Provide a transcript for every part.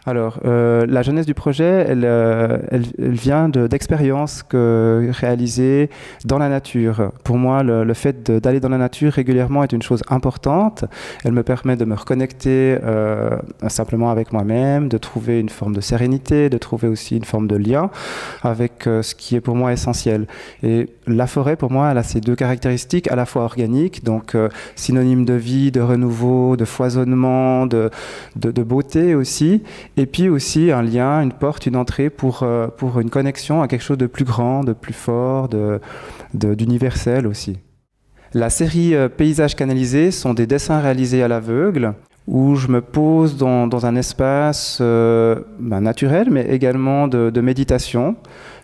Alors, la jeunesse du projet, elle vient d'expériences réalisées dans la nature. Pour moi, le fait d'aller dans la nature régulièrement est une chose importante. Elle me permet de me reconnecter simplement avec moi-même, de trouver une forme de sérénité, de trouver aussi une forme de lien avec ce qui est pour moi essentiel. Et la forêt, pour moi, elle a ces deux caractéristiques, à la fois organiques, donc synonyme de vie, de renouveau, de foisonnement, de beauté aussi, et puis aussi un lien, une porte, une entrée pour une connexion à quelque chose de plus grand, de plus fort, d'universel aussi. La série Paysages canalisés sont des dessins réalisés à l'aveugle où je me pose dans un espace naturel, mais également de méditation.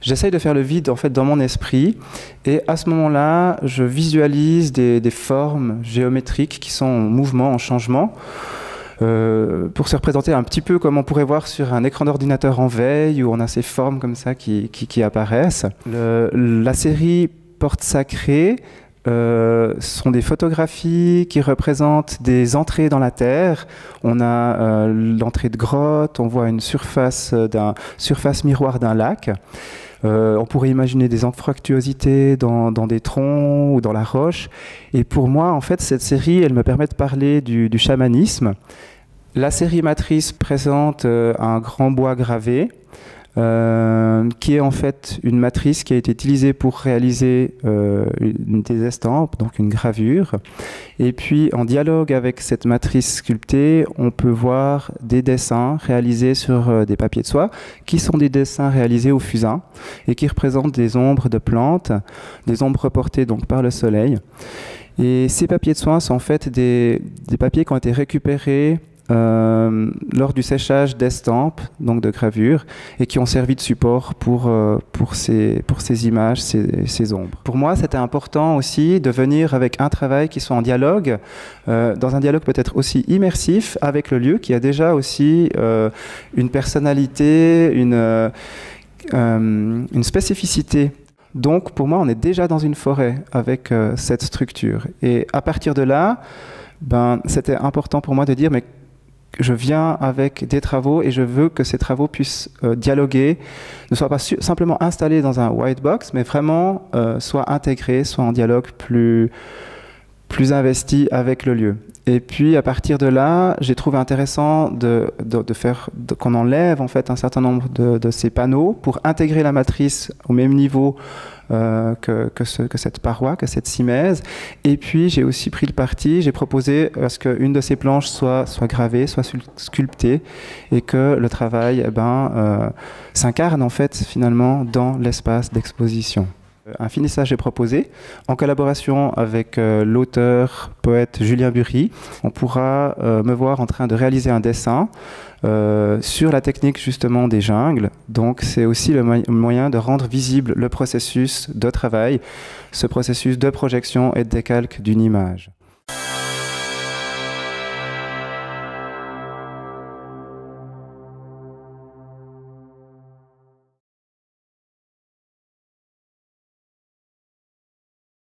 J'essaye de faire le vide en fait dans mon esprit, et à ce moment-là, je visualise des formes géométriques qui sont en mouvement, en changement, pour se représenter un petit peu comme on pourrait voir sur un écran d'ordinateur en veille, où on a ces formes comme ça qui apparaissent. La série Porte Sacrée sont des photographies qui représentent des entrées dans la terre. On a l'entrée de grotte, on voit une surface miroir d'un lac. On pourrait imaginer des anfractuosités dans des troncs ou dans la roche. Et pour moi, en fait, cette série, elle me permet de parler du chamanisme. La série matrice présente un grand bois gravé, qui est en fait une matrice qui a été utilisée pour réaliser des estampes, donc une gravure. Et puis, en dialogue avec cette matrice sculptée, on peut voir des dessins réalisés sur des papiers de soie, qui sont des dessins réalisés au fusain et qui représentent des ombres de plantes, des ombres reportées donc par le soleil. Et ces papiers de soie sont en fait des papiers qui ont été récupérés lors du séchage d'estampes, donc de gravures, et qui ont servi de support pour ces images, ces ombres. Pour moi, c'était important aussi de venir avec un travail qui soit en dialogue, dans un dialogue peut-être aussi immersif avec le lieu, qui a déjà aussi une personnalité, une spécificité. Donc pour moi, on est déjà dans une forêt avec cette structure. Et à partir de là, c'était important pour moi de dire, mais je viens avec des travaux et je veux que ces travaux puissent dialoguer, ne soient pas simplement installés dans un white box, mais vraiment soient intégrés, soient en dialogue plus investi avec le lieu. Et puis à partir de là, j'ai trouvé intéressant qu'on enlève en fait un certain nombre de ces panneaux pour intégrer la matrice au même niveau que cette paroi, que cette simèse. Et puis j'ai aussi pris le parti, j'ai proposé à ce qu'une de ces planches soit gravée, soit sculptée, et que le travail s'incarne en fait finalement dans l'espace d'exposition. Un finissage est proposé en collaboration avec l'auteur, poète Julien Bury. On pourra me voir en train de réaliser un dessin sur la technique justement des jungles. Donc c'est aussi le moyen de rendre visible le processus de travail, ce processus de projection et de décalque d'une image.